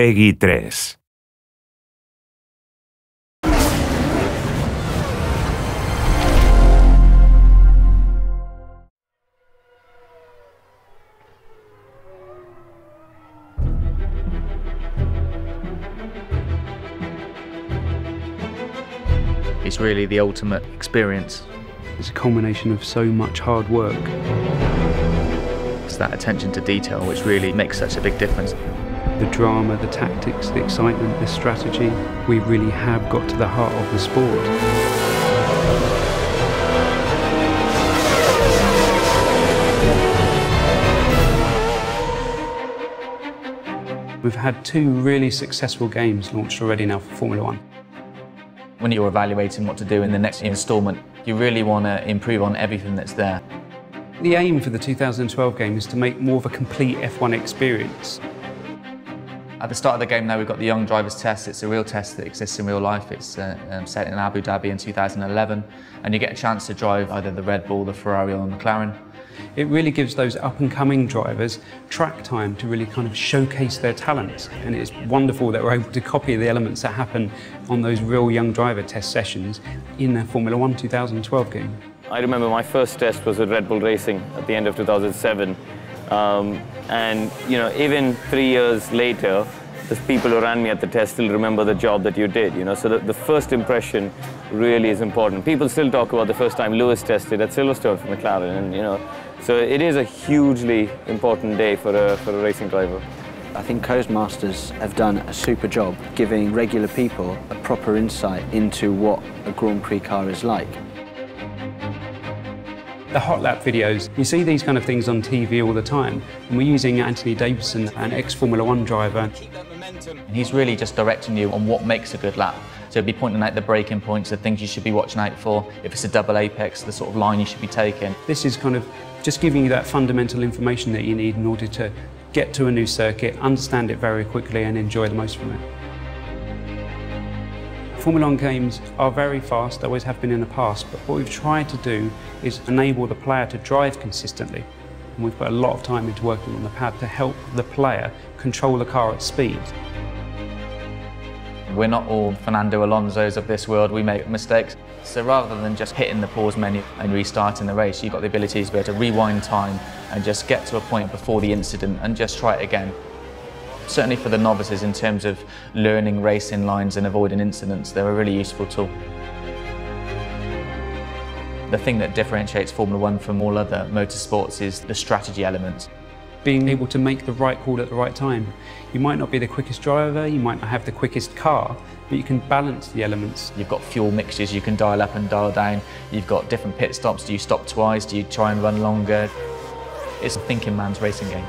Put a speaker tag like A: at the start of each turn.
A: Peggy 3.
B: It's really the ultimate experience.
C: It's a culmination of so much hard work.
B: It's that attention to detail which really makes such a big difference.
C: The drama, the tactics, the excitement, the strategy, we really have got to the heart of the sport. We've had 2 really successful games launched already now for Formula 1.
B: When you're evaluating what to do in the next instalment, you really want to improve on everything that's there.
C: The aim for the 2012 game is to make more of a complete F1 experience.
B: At the start of the game now, we've got the Young Drivers Test. It's a real test that exists in real life. It's set in Abu Dhabi in 2011, and you get a chance to drive either the Red Bull, the Ferrari or the McLaren.
C: It really gives those up-and-coming drivers track time to really kind of showcase their talents, and it's wonderful that we're able to copy the elements that happen on those real young driver test sessions in the Formula 1 2012 game.
D: I remember my first test was with Red Bull Racing at the end of 2007, and you know, even 3 years later, the people who ran me at the test still remember the job that you did, you know, so the first impression really is important. People still talk about the first time Lewis tested at Silverstone for McLaren, and you know, so it is a hugely important day for a racing driver.
E: I think Codemasters have done a super job giving regular people a proper insight into what a Grand Prix car is like.
C: The hot lap videos, you see these kind of things on TV all the time, and we're using Anthony Davidson, an ex-Formula 1 driver.
B: And he's really just directing you on what makes a good lap. So he'll be pointing out the braking points, the things you should be watching out for. If it's a double apex, the sort of line you should be taking.
C: This is kind of just giving you that fundamental information that you need in order to get to a new circuit, understand it very quickly and enjoy the most from it. Formula 1 games are very fast, they always have been in the past, but what we've tried to do is enable the player to drive consistently. And we've put a lot of time into working on the pad to help the player control the car at speed.
B: We're not all Fernando Alonso's of this world, we make mistakes. So rather than just hitting the pause menu and restarting the race, you've got the ability to be able to rewind time and just get to a point before the incident and just try it again. Certainly for the novices in terms of learning racing lines and avoiding incidents, they're a really useful tool. The thing that differentiates Formula 1 from all other motorsports is the strategy element.
C: Being able to make the right call at the right time. You might not be the quickest driver, you might not have the quickest car, but you can balance the elements.
B: You've got fuel mixtures you can dial up and dial down. You've got different pit stops. Do you stop twice? Do you try and run longer? It's a thinking man's racing game.